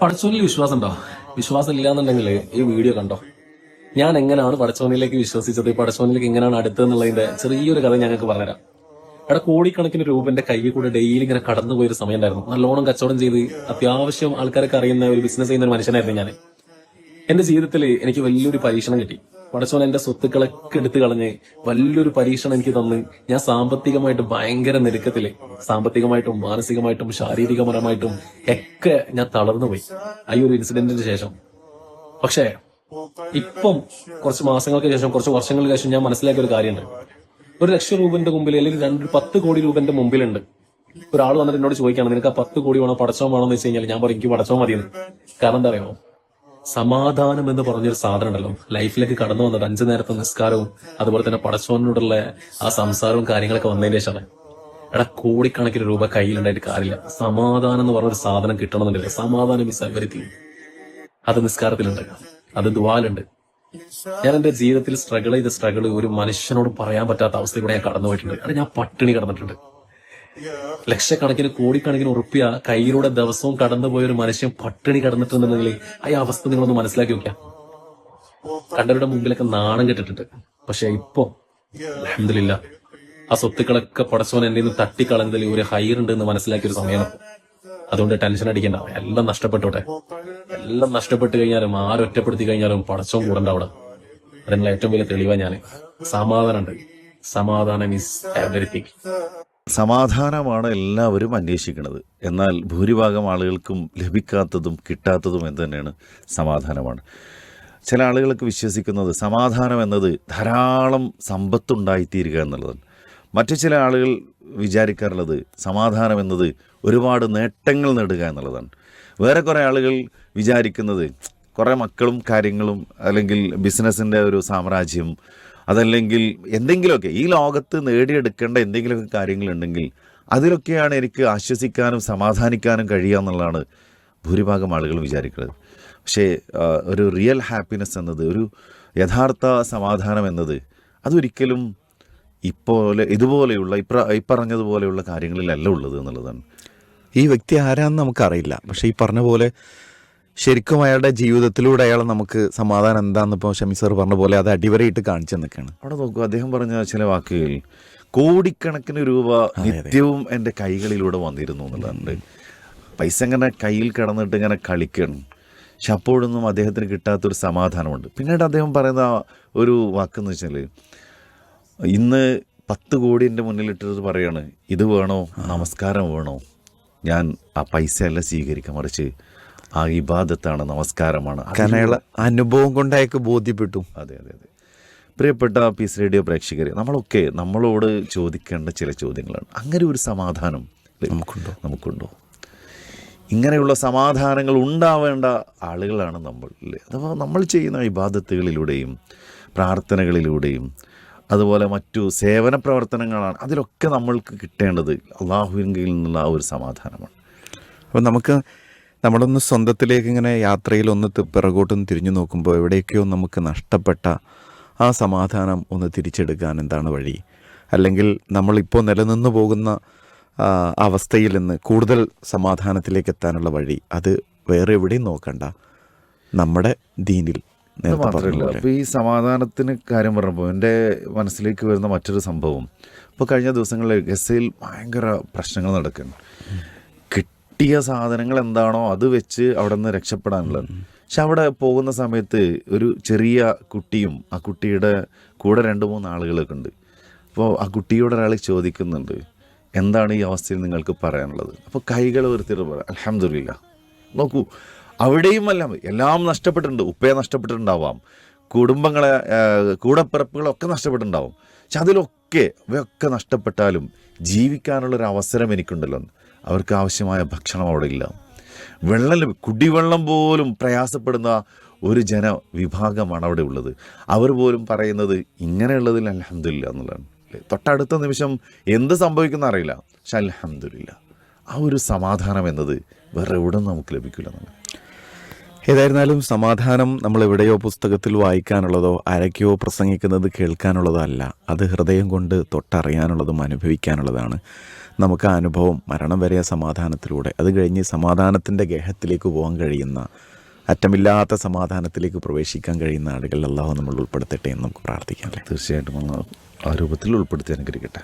പടച്ചോനിൽ വിശ്വാസം ഉണ്ടോ? വിശ്വാസം ഇല്ലാന്നുണ്ടെങ്കിൽ ഈ വീഡിയോ കണ്ടോ. ഞാൻ എങ്ങനെയാണ് പടച്ചോനിലേക്ക് വിശ്വസിച്ചത്, പടച്ചോനിലേക്ക് എങ്ങനെയാണ് അടുത്തതെന്നുള്ളതിന്റെ ചെറിയൊരു കഥ ഞങ്ങൾക്ക് പറഞ്ഞുതരാം. അവിടെ കോടിക്കണക്കിന് രൂപ എന്റെ കയ്യിൽ കൂടെ ഡെയിലി ഇങ്ങനെ കടന്നുപോയൊരു സമയം ഉണ്ടായിരുന്നു. നല്ലോണം കച്ചവടം ചെയ്ത് അത്യാവശ്യം ആൾക്കാരൊക്കെ അറിയുന്ന ഒരു ബിസിനസ് ചെയ്യുന്ന ഒരു മനുഷ്യനായിരുന്നു ഞാൻ. എന്റെ ജീവിതത്തിൽ എനിക്ക് വലിയൊരു പരീക്ഷണം കിട്ടി. പടച്ചോൻ എന്റെ സ്വത്തുക്കളൊക്കെ എടുത്തു കളഞ്ഞ് വലിയൊരു പരീക്ഷണം എനിക്ക് തന്ന് ഞാൻ സാമ്പത്തികമായിട്ട് ഭയങ്കര ഞെരുക്കത്തില്, സാമ്പത്തികമായിട്ടും മാനസികമായിട്ടും ശാരീരികപരമായിട്ടും ഒക്കെ ഞാൻ തളർന്നു പോയി ഈ ഒരു ഇൻസിഡന്റിന് ശേഷം. പക്ഷേ ഇപ്പം കുറച്ച് മാസങ്ങൾക്ക് ശേഷം, കുറച്ച് വർഷങ്ങൾക്ക് ശേഷം ഞാൻ മനസ്സിലാക്കിയ ഒരു കാര്യമുണ്ട്. 1,00,000 രൂപന്റെ മുമ്പിൽ അല്ലെങ്കിൽ 10 കോടി രൂപന്റെ മുമ്പിലുണ്ട്. ഒരാൾ വന്നിട്ട് എന്നോട് ചോദിക്കുകയാണ്, നിനക്ക് ആ 10 കോടി വേണോ പടച്ചോൻ വേണോ എന്ന് വെച്ച് കഴിഞ്ഞാൽ ഞാൻ പറയും എനിക്ക് പടച്ചോൻ മതിയെന്ന്. കാരണം എന്താ അറിയാമോ, സമാധാനം എന്ന് പറഞ്ഞൊരു സാധനം ഉണ്ടല്ലോ ലൈഫിലേക്ക് കടന്നു വന്നത് 5 നേരത്തെ നിസ്കാരവും അതുപോലെ തന്നെ പടച്ചോനോടുള്ള ആ സംസാരവും കാര്യങ്ങളൊക്കെ വന്നതിന് ശേഷമാണ്. കോടിക്കണക്കിന് രൂപ കയ്യിലുണ്ടായിട്ട് കാര്യമില്ല. സമാധാനം എന്ന് പറഞ്ഞൊരു സാധനം കിട്ടണമെന്നുണ്ടല്ലോ. സമാധാനം ഇസ് എവരിതിങ്. അത് നിസ്കാരത്തിലുണ്ട്, അത് ദുആലുണ്ട്. ഞാൻ എന്റെ ജീവിതത്തിൽ സ്ട്രഗിൾ ഒരു മനുഷ്യനോട് പറയാൻ പറ്റാത്ത അവസ്ഥയിലൂടെ ഞാൻ കടന്നു പോയിട്ടുണ്ട്. ഞാൻ പട്ടിണി കിടന്നിട്ടുണ്ട്. ലക്ഷക്കണക്കിന് കോടിക്കണക്കിന് ഉറുപ്പ്യ കയ്യിലൂടെ ദിവസവും കടന്നുപോയ ഒരു മനുഷ്യൻ പട്ടിണി കിടന്നിട്ടുണ്ടെങ്കിൽ ആ അവസ്ഥ നിങ്ങളൊന്ന് മനസ്സിലാക്കി നോക്കാം. കണ്ടവരുടെ മുമ്പിലൊക്കെ നാണം കെട്ടിട്ടുണ്ട്. പക്ഷെ ഇപ്പൊ അൽഹംദുലില്ലാ ആ സ്വത്തുക്കളൊക്കെ പടച്ചോൻ എന്റെ നിന്ന് തട്ടിക്കളഞ്ഞതിൽ ഒരു ഹൈറുണ്ട് എന്ന് മനസ്സിലാക്കിയ ഒരു സമയമാണ്. അതുകൊണ്ട് ടെൻഷൻ അടിക്കണ്ട, എല്ലാം നഷ്ടപ്പെട്ടോട്ടെ. എല്ലാം നഷ്ടപ്പെട്ട് കഴിഞ്ഞാലും ആരൊറ്റപ്പെടുത്തി കഴിഞ്ഞാലും പടച്ചോൻ കൂടണ്ട അവിടെ. അതിനുള്ള ഏറ്റവും വലിയ തെളിവാ ഞാൻ. സമാധാനമുണ്ട്. സമാധാനം ഈസ് എവരിതിങ്. സമാധാനമാണ് എല്ലാവരും അന്വേഷിക്കുന്നത്. എന്നാൽ ഭൂരിഭാഗം ആളുകൾക്കും ലഭിക്കാത്തതും കിട്ടാത്തതും എന്ത് തന്നെയാണ്? സമാധാനമാണ്. ചില ആളുകൾക്ക് വിശ്വസിക്കുന്നത് സമാധാനം എന്നത് ധാരാളം സമ്പത്തുണ്ടായിത്തീരുക എന്നുള്ളതാണ്. മറ്റു ചില ആളുകൾ വിചാരിക്കാറുള്ളത് സമാധാനം എന്നത് ഒരുപാട് നേട്ടങ്ങൾ നേടുക എന്നുള്ളതാണ്. വേറെ കുറേ ആളുകൾ വിചാരിക്കുന്നത് കുറേ മക്കളും കാര്യങ്ങളും, അല്ലെങ്കിൽ ബിസിനസ്സിൻ്റെ ഒരു സാമ്രാജ്യം, അതല്ലെങ്കിൽ എന്തെങ്കിലുമൊക്കെ ഈ ലോകത്ത് നേടിയെടുക്കേണ്ട എന്തെങ്കിലുമൊക്കെ കാര്യങ്ങളുണ്ടെങ്കിൽ അതിലൊക്കെയാണ് എനിക്ക് ആശ്വസിക്കാനും സമാധാനിക്കാനും കഴിയുക എന്നുള്ളതാണ് ഭൂരിഭാഗം ആളുകൾ വിചാരിക്കുന്നത്. പക്ഷേ ഒരു റിയൽ ഹാപ്പിനെസ് എന്നത്, ഒരു യഥാർത്ഥ സമാധാനം എന്നത് അതൊരിക്കലും ഇതുപോലെയുള്ള ഈ പറഞ്ഞതുപോലെയുള്ള കാര്യങ്ങളിലല്ല ഉള്ളത് എന്നുള്ളതാണ്. ഈ വ്യക്തി ആരാന്ന് നമുക്കറിയില്ല. പക്ഷേ ഈ പറഞ്ഞ പോലെ ശരിക്കും അയാളുടെ ജീവിതത്തിലൂടെ അയാൾ നമുക്ക് സമാധാനം എന്താണെന്ന് ഇപ്പോൾ ഷമി സാർ പറഞ്ഞ പോലെ അത് അടിവരയിട്ട് കാണിച്ചു നിൽക്കുകയാണ്. അവിടെ നോക്കൂ, അദ്ദേഹം പറഞ്ഞ ചില വാക്കുകൾ, കോടിക്കണക്കിന് രൂപ നിത്യവും എൻ്റെ കൈകളിലൂടെ വന്നിരുന്നു എന്നുള്ളതുണ്ട്. പൈസ ഇങ്ങനെ കയ്യിൽ കിടന്നിട്ട് ഇങ്ങനെ കളിക്കണം. പക്ഷെ അപ്പോഴൊന്നും അദ്ദേഹത്തിന് കിട്ടാത്തൊരു സമാധാനമുണ്ട്. പിന്നീട് അദ്ദേഹം പറയുന്ന ഒരു വാക്കെന്ന് വെച്ചാൽ, ഇന്ന് 10 കോടി എൻ്റെ മുന്നിലിട്ടിട്ട് പറയാണ്, ഇത് വേണോ, നമസ്കാരം വേണോ, ഞാൻ ആ പൈസ എല്ലാം സ്വീകരിക്കാം, മറിച്ച് ആ ഇബാദത്താണ്, നമസ്കാരമാണ്. കാരണം അയാൾ അനുഭവം കൊണ്ട് അയാൾക്ക് ബോധ്യപ്പെട്ടു. അതെ അതെ അതെ. പ്രിയപ്പെട്ട പീസ് റേഡിയോ പ്രേക്ഷകരെ, നമ്മളൊക്കെ നമ്മളോട് ചോദിക്കേണ്ട ചില ചോദ്യങ്ങളാണ്. അങ്ങനെ ഒരു സമാധാനം നമുക്കുണ്ടോ? ഇങ്ങനെയുള്ള സമാധാനങ്ങൾ ഉണ്ടാവേണ്ട ആളുകളാണ് നമ്മൾ, അല്ലേ? അഥവാ നമ്മൾ ചെയ്യുന്ന ഇബാദത്തുകളിലൂടെയും പ്രാർത്ഥനകളിലൂടെയും അതുപോലെ മറ്റു സേവന പ്രവർത്തനങ്ങളാണ്, അതിലൊക്കെ നമ്മൾക്ക് കിട്ടേണ്ടത് അള്ളാഹുവിങ്കിൽ നിന്നുള്ള ആ ഒരു സമാധാനമാണ്. അപ്പോൾ നമുക്ക് നമ്മളൊന്ന് സ്വന്തത്തിലേക്ക് ഇങ്ങനെ യാത്രയിലൊന്ന് പിറകോട്ടൊന്ന് തിരിഞ്ഞു നോക്കുമ്പോൾ എവിടെയൊക്കെയോ നമുക്ക് നഷ്ടപ്പെട്ട ആ സമാധാനം ഒന്ന് തിരിച്ചെടുക്കാൻ എന്താണ് വഴി? അല്ലെങ്കിൽ നമ്മളിപ്പോൾ നിലനിന്ന് പോകുന്ന അവസ്ഥയിൽ നിന്ന് കൂടുതൽ സമാധാനത്തിലേക്ക് എത്താനുള്ള വഴി അത് വേറെ എവിടെയും നോക്കണ്ട, നമ്മുടെ ദീനിൽ. മാത്രമല്ല, അപ്പോൾ ഈ സമാധാനത്തിന് കാര്യം പറഞ്ഞപ്പോൾ എൻ്റെ മനസ്സിലേക്ക് വരുന്ന മറ്റൊരു സംഭവം, ഇപ്പോൾ കഴിഞ്ഞ ദിവസങ്ങളിൽ ഗസയിൽ ഭയങ്കര പ്രശ്നങ്ങൾ നടക്കുന്നു. കിട്ടിയ സാധനങ്ങൾ എന്താണോ അത് വെച്ച് അവിടെ നിന്ന് രക്ഷപ്പെടാനുള്ളത്. പക്ഷെ അവിടെ പോകുന്ന സമയത്ത് ഒരു ചെറിയ കുട്ടിയും ആ കുട്ടിയുടെ കൂടെ 2-3 ആളുകളൊക്കെ ഉണ്ട്. അപ്പോൾ ആ കുട്ടിയോട് ഒരാൾ ചോദിക്കുന്നുണ്ട്, എന്താണ് ഈ അവസ്ഥയിൽ നിങ്ങൾക്ക് പറയാനുള്ളത്? അപ്പോൾ കൈകൾ ഉയർത്തിയിട്ട് പറയാം, അൽഹംദുലില്ലാ. നോക്കൂ, അവിടെയും എല്ലാം നഷ്ടപ്പെട്ടിട്ടുണ്ട്. ഉപ്പയെ നഷ്ടപ്പെട്ടിട്ടുണ്ടാവാം, കുടുംബങ്ങളെ, കൂടപ്പിറപ്പുകളൊക്കെ നഷ്ടപ്പെട്ടിട്ടുണ്ടാവും. പക്ഷെ ഇവയൊക്കെ നഷ്ടപ്പെട്ടാലും ജീവിക്കാനുള്ളൊരു അവസരം എനിക്കുണ്ടല്ലോ. അവർക്ക് ആവശ്യമായ ഭക്ഷണം അവിടെ ഇല്ല, കുടിവെള്ളം പോലും പ്രയാസപ്പെടുന്ന ഒരു ജനവിഭാഗമാണ് അവിടെ ഉള്ളത്. അവർ പോലും പറയുന്നത് ഇങ്ങനെയുള്ളതിൽ അൽഹംദുലില്ലാ എന്നുള്ളതാണ്. തൊട്ടടുത്ത നിമിഷം എന്ത് സംഭവിക്കുന്ന അറിയില്ല, പക്ഷെ അൽഹംദുലില്ലാ. ആ ഒരു സമാധാനം എന്നത് വേറെ എവിടെ നമുക്ക് ലഭിക്കില്ല എന്നുള്ളത്. ഏതായിരുന്നാലും സമാധാനം നമ്മൾ എവിടെയോ പുസ്തകത്തിൽ വായിക്കാനുള്ളതോ ആരൊക്കെയോ പ്രസംഗിക്കുന്നത് കേൾക്കാനുള്ളതോ അല്ല. അത് ഹൃദയം കൊണ്ട് തൊട്ടറിയാനുള്ളതും അനുഭവിക്കാനുള്ളതാണ്. നമുക്ക് ആ അനുഭവം മരണം വരെ ആ സമാധാനത്തിലൂടെ, അത് കഴിഞ്ഞ് സമാധാനത്തിൻ്റെ ഗേഹത്തിലേക്ക് പോകാൻ കഴിയുന്ന, അറ്റമില്ലാത്ത സമാധാനത്തിലേക്ക് പ്രവേശിക്കാൻ കഴിയുന്ന ആളുകൾ അല്ലാഹു നമ്മൾ ഉൾപ്പെടുത്തട്ടെ എന്ന് നമുക്ക് പ്രാർത്ഥിക്കാം. തീർച്ചയായിട്ടും ആ രൂപത്തിൽ ഉൾപ്പെടുത്തി അനുഗ്രഹിക്കട്ടെ.